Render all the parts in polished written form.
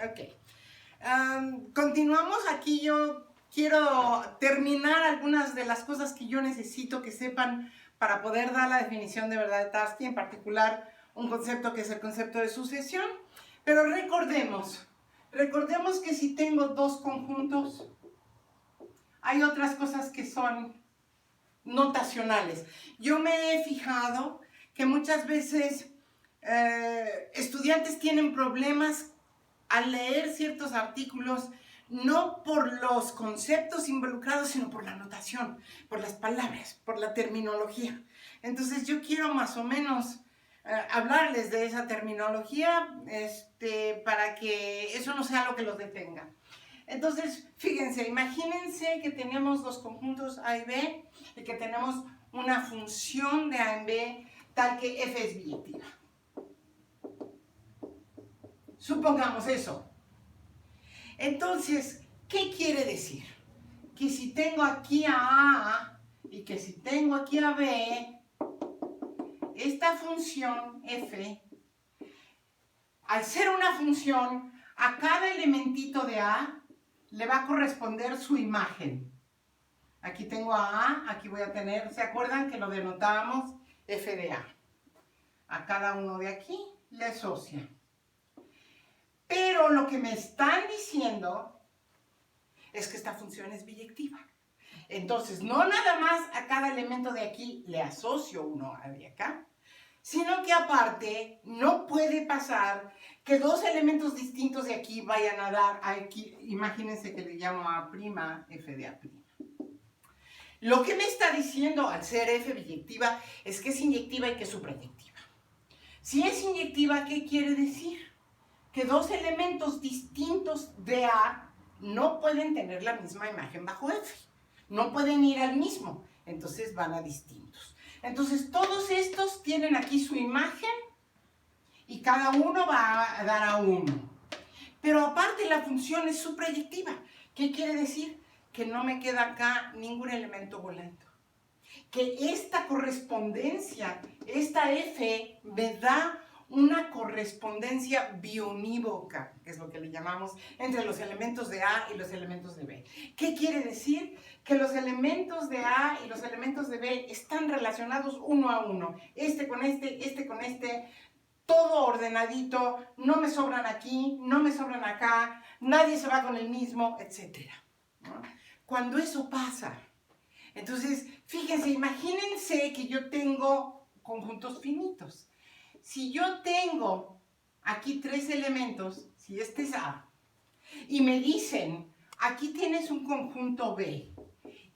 Ok. Continuamos aquí. Yo quiero terminar algunas de las cosas que yo necesito que sepan para poder dar la definición de verdad de Tarski, en particular un concepto que es el concepto de sucesión. Pero recordemos que si tengo dos conjuntos, hay otras cosas que son notacionales. Yo me he fijado que muchas veces estudiantes tienen problemas al leer ciertos artículos, no por los conceptos involucrados, sino por la notación, por las palabras, por la terminología. Entonces yo quiero más o menos hablarles de esa terminología para que eso no sea lo que los detenga. Entonces, fíjense, imagínense que tenemos los conjuntos A y B y que tenemos una función de A en B tal que f es biyectiva. Supongamos eso. Entonces, ¿qué quiere decir? Que si tengo aquí a A y que si tengo aquí a B, esta función f, al ser una función, a cada elementito de A le va a corresponder su imagen. Aquí tengo a A, aquí voy a tener, ¿se acuerdan que lo denotábamos? F de A. A cada uno de aquí le asocia. Pero lo que me están diciendo es que esta función es biyectiva. Entonces, no nada más a cada elemento de aquí le asocio uno de acá, sino que aparte no puede pasar que dos elementos distintos de aquí vayan a dar aquí. Imagínense que le llamo a' f de A'. Lo que me está diciendo al ser f biyectiva es que es inyectiva y que es suprayectiva. Si es inyectiva, ¿qué quiere decir? Que dos elementos distintos de A no pueden tener la misma imagen bajo F. No pueden ir al mismo, entonces van a distintos. Entonces todos estos tienen aquí su imagen y cada uno va a dar a uno. Pero aparte la función es suprayectiva. ¿Qué quiere decir? Que no me queda acá ningún elemento volando. Que esta correspondencia, esta F, me da una correspondencia biunívoca, que es lo que le llamamos, entre los elementos de A y los elementos de B. ¿Qué quiere decir? Que los elementos de A y los elementos de B están relacionados uno a uno. Este con este, todo ordenadito, no me sobran aquí, no me sobran acá, nadie se va con el mismo, etc. ¿No? Cuando eso pasa, entonces, fíjense, imagínense que yo tengo conjuntos finitos. Si yo tengo aquí tres elementos, si este es A, y me dicen, aquí tienes un conjunto B,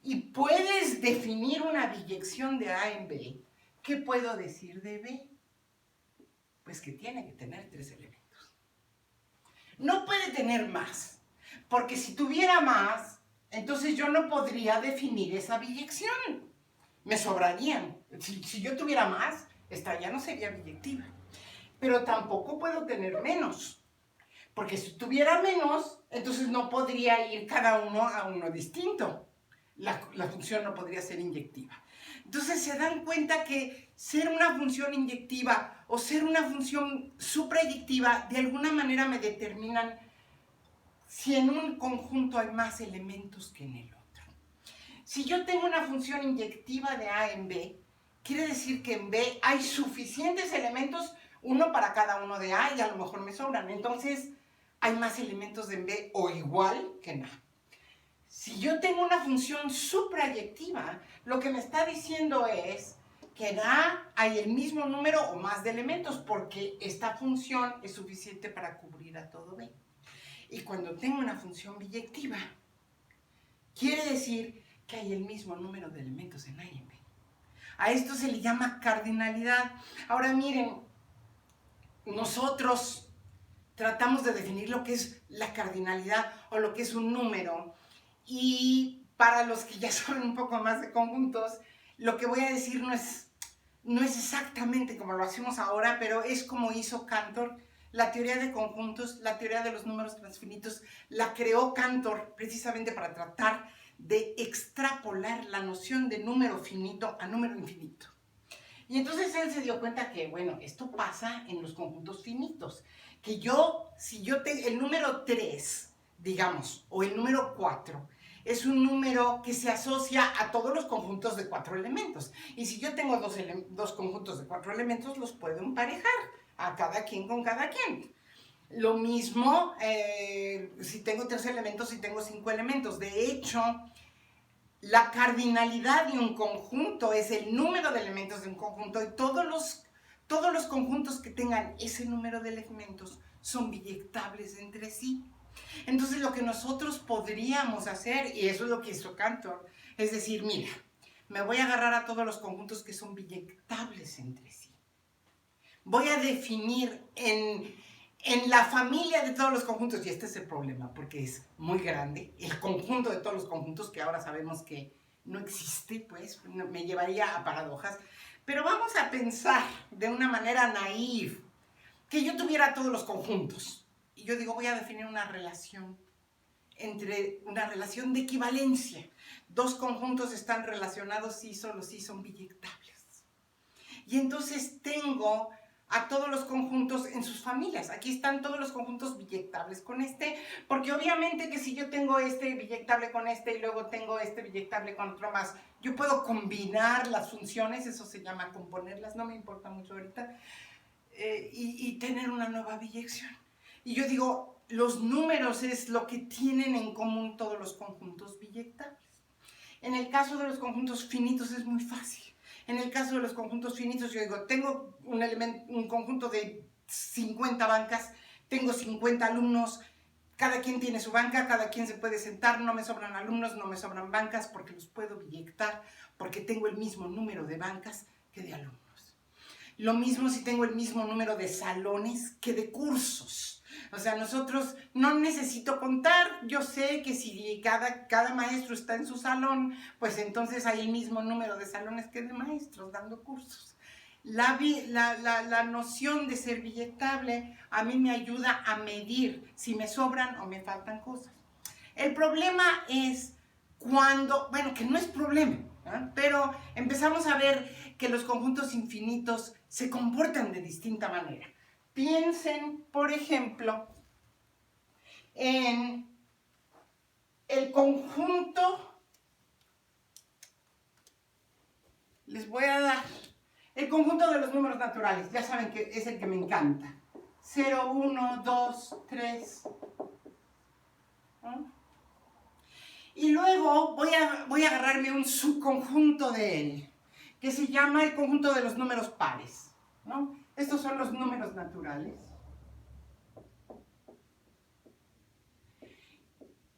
y puedes definir una biyección de A en B, ¿qué puedo decir de B? Pues que tiene que tener tres elementos. No puede tener más, porque si tuviera más, entonces yo no podría definir esa biyección. Me sobrarían. Si yo tuviera más, esta ya no sería biyectiva. Pero tampoco puedo tener menos. Porque si tuviera menos, entonces no podría ir cada uno a uno distinto. La función no podría ser inyectiva. Entonces se dan cuenta que ser una función inyectiva o ser una función suprayectiva de alguna manera me determinan si en un conjunto hay más elementos que en el otro. Si yo tengo una función inyectiva de A en B, quiere decir que en B hay suficientes elementos, uno para cada uno de A y a lo mejor me sobran. Entonces, hay más elementos en B o igual que en A. Si yo tengo una función suprayectiva, lo que me está diciendo es que en A hay el mismo número o más de elementos porque esta función es suficiente para cubrir a todo B. Y cuando tengo una función biyectiva, quiere decir que hay el mismo número de elementos en A y en B. A esto se le llama cardinalidad. Ahora miren, nosotros tratamos de definir lo que es la cardinalidad o lo que es un número. Y para los que ya saben un poco más de conjuntos, lo que voy a decir no es exactamente como lo hacemos ahora, pero es como hizo Cantor. La teoría de conjuntos, la teoría de los números transfinitos, la creó Cantor precisamente para tratar de extrapolar la noción de número finito a número infinito. Y entonces él se dio cuenta que, bueno, esto pasa en los conjuntos finitos, que el número 3, digamos, o el número 4, es un número que se asocia a todos los conjuntos de 4 elementos. Y si yo tengo dos conjuntos de 4 elementos, los puedo emparejar a cada quien con cada quien. Lo mismo si tengo 3 elementos, si tengo 5 elementos. De hecho, la cardinalidad de un conjunto es el número de elementos de un conjunto, y todos los conjuntos que tengan ese número de elementos son biyectables entre sí. Entonces lo que nosotros podríamos hacer, y eso es lo que hizo Cantor, es decir, mira, me voy a agarrar a todos los conjuntos que son biyectables entre sí. Voy a definir en la familia de todos los conjuntos, y este es el problema porque es muy grande, el conjunto de todos los conjuntos, que ahora sabemos que no existe, pues me llevaría a paradojas, pero vamos a pensar de una manera naif que yo tuviera todos los conjuntos. Y yo digo, voy a definir una relación de equivalencia. Dos conjuntos están relacionados si solo si son biyectables. Y entonces tengo a todos los conjuntos en sus familias. Aquí están todos los conjuntos biyectables con este, porque obviamente que si yo tengo este biyectable con este y luego tengo este biyectable con otro más, yo puedo combinar las funciones, eso se llama componerlas, no me importa mucho ahorita, y tener una nueva biyección. Y yo digo, los números es lo que tienen en común todos los conjuntos biyectables. En el caso de los conjuntos finitos es muy fácil. En el caso de los conjuntos finitos, yo digo, tengo un conjunto de 50 bancas, tengo 50 alumnos, cada quien tiene su banca, cada quien se puede sentar, no me sobran alumnos, no me sobran bancas, porque los puedo biyectar, porque tengo el mismo número de bancas que de alumnos. Lo mismo si tengo el mismo número de salones que de cursos. O sea, nosotros no necesito contar, yo sé que si cada maestro está en su salón, pues entonces hay el mismo número de salones que de maestros dando cursos. La noción de ser biyectable a mí me ayuda a medir si me sobran o me faltan cosas. El problema es cuando, bueno, que no es problema, ¿eh? Pero empezamos a ver que los conjuntos infinitos se comportan de distinta manera. Piensen, por ejemplo, en el conjunto, les voy a dar el conjunto de los números naturales, ya saben que es el que me encanta. 0, 1, 2, 3. ¿No? Y luego voy a agarrarme un subconjunto de él, que se llama el conjunto de los números pares, ¿no? Estos son los números naturales.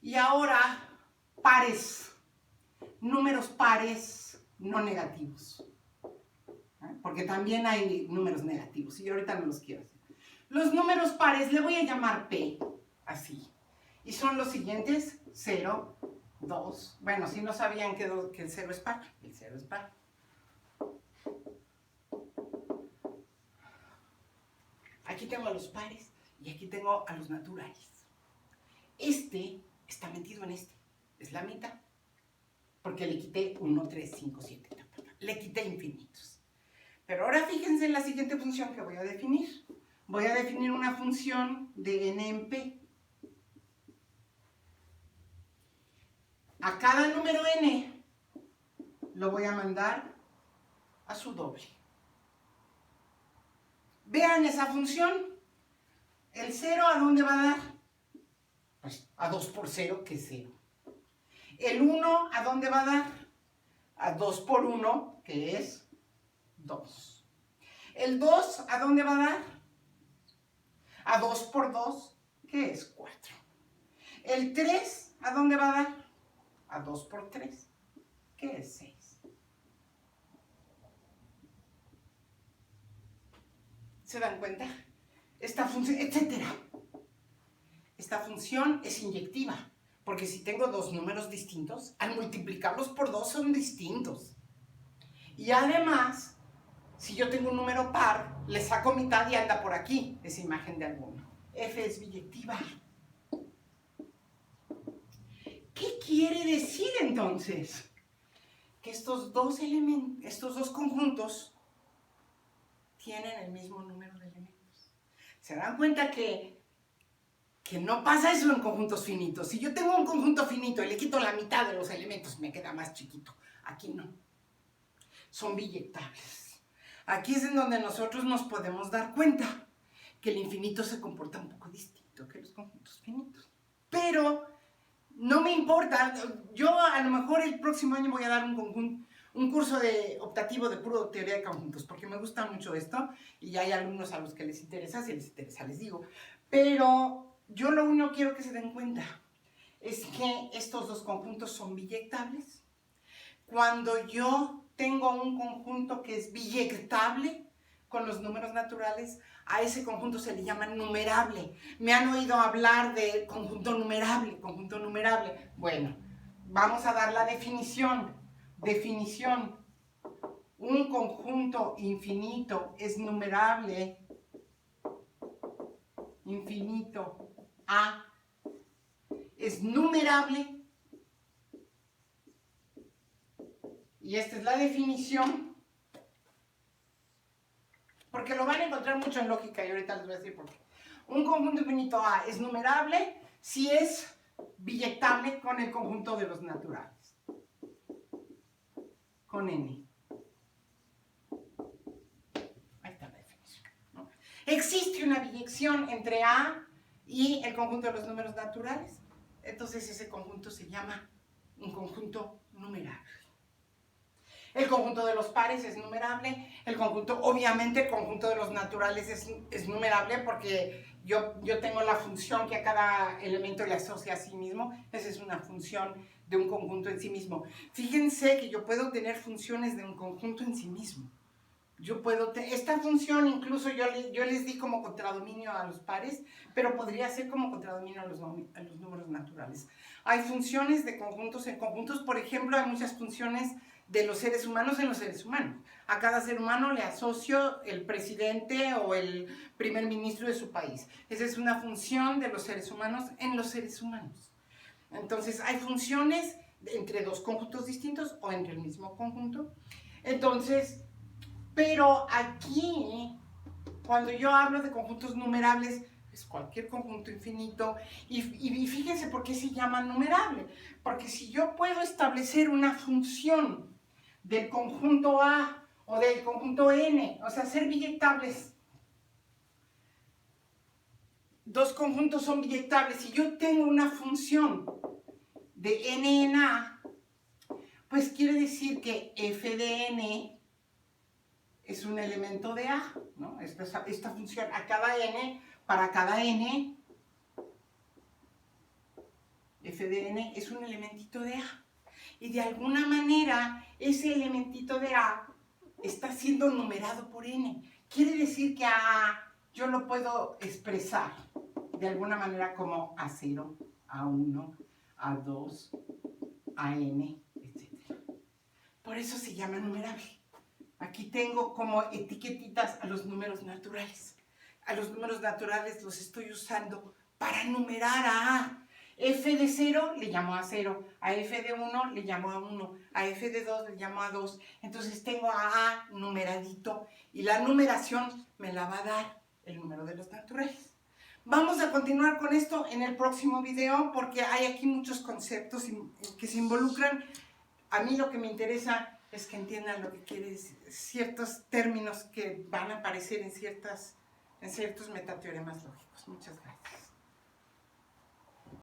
Y ahora, pares, números pares no negativos. Porque también hay números negativos, y ahorita no los quiero hacer. Los números pares le voy a llamar P, así. Y son los siguientes: 0, 2. Bueno, si no sabían que el 0 es par, el 0 es par. Aquí tengo a los pares y aquí tengo a los naturales. Este está metido en este, es la mitad, porque le quité 1, 3, 5, 7, le quité infinitos. Pero ahora fíjense en la siguiente función que voy a definir. Voy a definir una función de n en p. A cada número n lo voy a mandar a su doble. Vean esa función. ¿El 0 a dónde va a dar? Pues a 2 por 0, que es 0. ¿El 1 a dónde va a dar? A 2 por 1, que es 2. ¿El 2 a dónde va a dar? A 2 por 2, que es 4. ¿El 3 a dónde va a dar? A 2 por 3, que es 6. ¿Se dan cuenta? Esta función, etcétera. Esta función es inyectiva, porque si tengo dos números distintos, al multiplicarlos por 2 son distintos. Y además, si yo tengo un número par, le saco mitad y anda por aquí esa imagen de alguno. F es biyectiva. ¿Qué quiere decir entonces? Que estos dos conjuntos tienen el mismo número de elementos. Se dan cuenta que no pasa eso en conjuntos finitos. Si yo tengo un conjunto finito y le quito la mitad de los elementos, me queda más chiquito. Aquí no. Son biyectables. Aquí es en donde nosotros nos podemos dar cuenta que el infinito se comporta un poco distinto que los conjuntos finitos. Pero no me importa. Yo a lo mejor el próximo año voy a dar un curso optativo de puro teoría de conjuntos, porque me gusta mucho esto y hay alumnos a los que les interesa, si les interesa les digo. Pero yo lo único que quiero que se den cuenta es que estos dos conjuntos son biyectables. Cuando yo tengo un conjunto que es biyectable con los números naturales, a ese conjunto se le llama numerable. Me han oído hablar de conjunto numerable, conjunto numerable. Bueno, vamos a dar la definición. Definición. Un conjunto infinito es numerable, infinito A, es numerable, y esta es la definición, porque lo van a encontrar mucho en lógica y ahorita les voy a decir por qué. Un conjunto infinito A es numerable si es biyectable con el conjunto de los naturales, con N. Ahí está la definición, ¿no? Existe una biyección entre A y el conjunto de los números naturales, entonces ese conjunto se llama un conjunto numerable. El conjunto de los pares es numerable, obviamente el conjunto de los naturales es numerable porque yo tengo la función que a cada elemento le asocia a sí mismo. Esa es una función de un conjunto en sí mismo. Fíjense que yo puedo tener funciones de un conjunto en sí mismo. Esta función incluso yo les di como contradominio a los pares, pero podría ser como contradominio a los números naturales. Hay funciones de conjuntos en conjuntos, por ejemplo, hay muchas funciones de los seres humanos en los seres humanos. A cada ser humano le asocio el presidente o el primer ministro de su país. Esa es una función de los seres humanos en los seres humanos. Entonces, hay funciones entre dos conjuntos distintos o entre el mismo conjunto. Entonces, pero aquí, cuando yo hablo de conjuntos numerables, es cualquier conjunto infinito. Y fíjense por qué se llama numerable. Porque si yo puedo establecer una función del conjunto A o del conjunto N, o sea, ser biyectables, dos conjuntos son biyectables, si yo tengo una función de N en A, pues quiere decir que f de N es un elemento de A, ¿no? Esta función a cada N, para cada N, f de N es un elementito de A. Y de alguna manera, ese elementito de A está siendo numerado por N. Quiere decir que a A yo lo puedo expresar de alguna manera como A0, A1, A2, AN, etc. Por eso se llama numerable. Aquí tengo como etiquetitas a los números naturales. A los números naturales los estoy usando para numerar a A. F de 0 le llamo a 0, a F de 1 le llamo a 1, a F de 2 le llamo a 2. Entonces tengo a A numeradito y la numeración me la va a dar el número de los naturales. Vamos a continuar con esto en el próximo video porque hay aquí muchos conceptos que se involucran. A mí lo que me interesa es que entiendan lo que quiere decir, ciertos términos que van a aparecer en ciertos metateoremas lógicos. Muchas gracias.